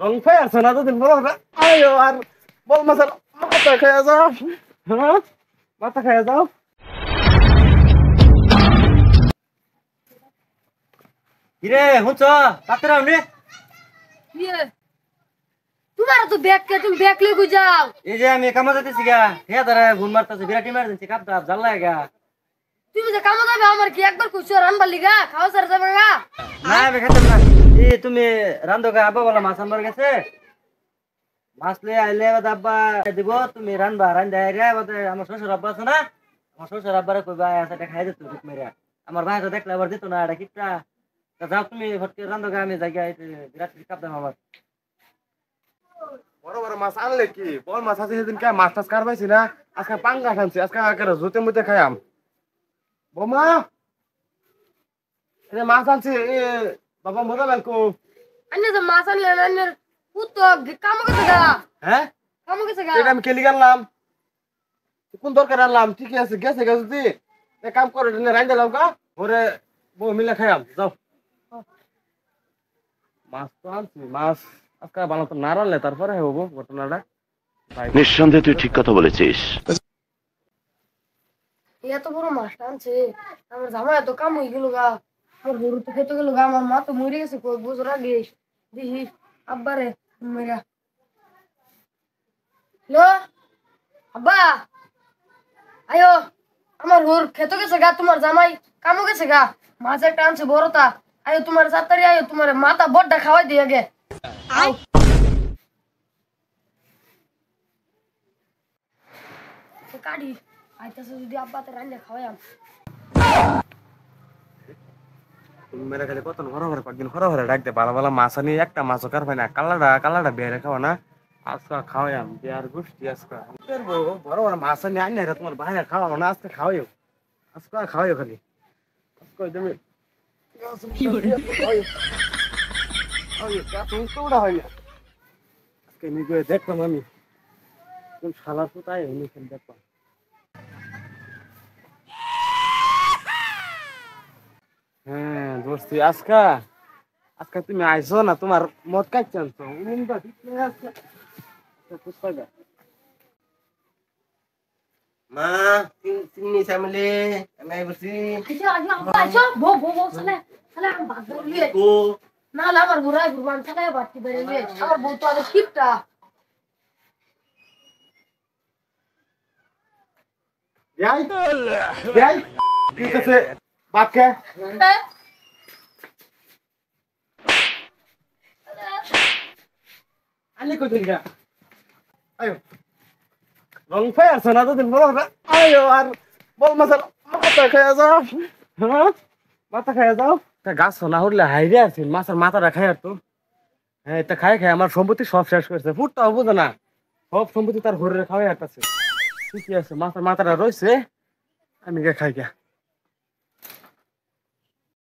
রং ফেয়ারছ না দুদিন বড় আয়ো আর বল মাছের মাথা খেয়ে যাও। হ্যাঁ মাথা খেয়ে যাও। কিরে হুঁচ কাতরা নে ইয়ে তোমার তো ব্যাগ কে তুমি ব্যাগ লই যাও। এই যে আমি কামে যাইতেছি গা হে ধরে ঘুম মারতেছে বিরাট ইমার্জেন্সি কাপ দাপ জ্বালা গা। তুমি যে কামে যাবে আমার কি একবার কইছো রানবার লিগা খাওয়া সার যাবে গা। না আমি খেতাম না। এই তুমি রান্ধো গা আব্বা বলা মাছ আনবার গেছে মাছ লই আইলে আব্বা দিব তুমি রানবা রান্ধা রে আমার শ্বশুর আব্বা আছে না আমার শ্বশুর আব্বারে কইবা এটা খাই দিত ঠিক মেরে আমার ভাই তো দেখলে আবার দিত না এটা কিপটা যাও তুমি ফটকে রান্ধো গা আমি জায়গা বিরাট কাপ দাম আমার বড় বড় মাছ আনলে কি বল মাছ আছে সেদিন কে মাছ টাছ কার পাইছি না আজকে পাঙ্গা খানছি আজকে আকারে জুতে মুতে খাইয়াম। বোমা এই মাছ আনছি বাবা মজা লাগকো। আন্নে যে মাছ আনলে আন্নের পুত কামে গেছে গা। হ্যাঁ কামে গেছে গা। এটা আমি খেলি গেলাম কোন দরকার আনলাম ঠিকই আছে গেছে গেছে যদি এক কাম করে রাইন্দা লাও গা ওরে বউ মিলে খাইয়াম যাও। মাছ তো আনছি মাছ আজকে ভালো তো না রানলে তারপরে হবো ঘটনাটা। নিঃসন্দেহে তুই ঠিক কথা বলেছিস। এত বড় মাছ আনছে আমার জামাই তো কাম হয়ে গেল গা আমার গরু তো খেতে গেল গা আমার মা তো মরে গেছে কই বছর আগে দেখি আব্বারে মেরা হ্যালো আব্বা আয়ো আমার গরু খেতে গেছে গা তোমার জামাই কামও গেছে গা মাছ একটা আনছে বড়টা আয়ো তোমার সাতারি আয়ো তোমার মাথা বড়টা খাওয়াই দিয়ে গে কাটি আইতাছে যদি আব্বাতে রান্না খাওয়াইম মেরে খালি কত ঘর ঘরে কয়েকদিন ঘর ঘরে ডাকতে ভালো ভালো মাছ আনি একটা মাছও কার পাই না কালাটা বেড়ে খাওয়া না আজকে খাওয়াইম বিয়ার গোষ্ঠী আজকে বড় বড় মাছ আনি আনি না তোমার বাইরে খাওয়াবো না আজকে খাওয়াইও আজকে খাওয়াইও খালি আজকে তুমি আজকে নিজে দেখলাম আমি কোন শালার কোথায় দেখলাম। হ্যাঁ দোস্তি আজকা আজকে তুমি আইসো না তোমার মত কাটছে আনছো মা চিনি সামলে আমি বসি আচ্ছা আচ্ছা বো বো বো চলে চলে আমি ভাত বলিয়ে ও না না আমার ঘুরাই ঘুরবান চলে বাড়তি বেরিয়ে আমার বউ তো আগে কিপটা যাই যাই ঠিক আছে বাক্যে আনি কই দিন আয়ো রং ফেয়ারছ না দুদিন বড় আয়ো আর বল মাছের মাথা খেয়ে যাও। হ্যাঁ মাথা খেয়ে যাও তা গাছ না হলে হাইরে আসছিল মাছের মাথাটা খাই আর তো হ্যাঁ এটা খাই খাই আমার সম্পত্তি সব শেষ করেছে ফুটটাও বুঝে না সব সম্পত্তি তার হরে খাওয়াই আসতেছে ঠিকই আছে মাছের মাথাটা রয়েছে আমি খাই গা।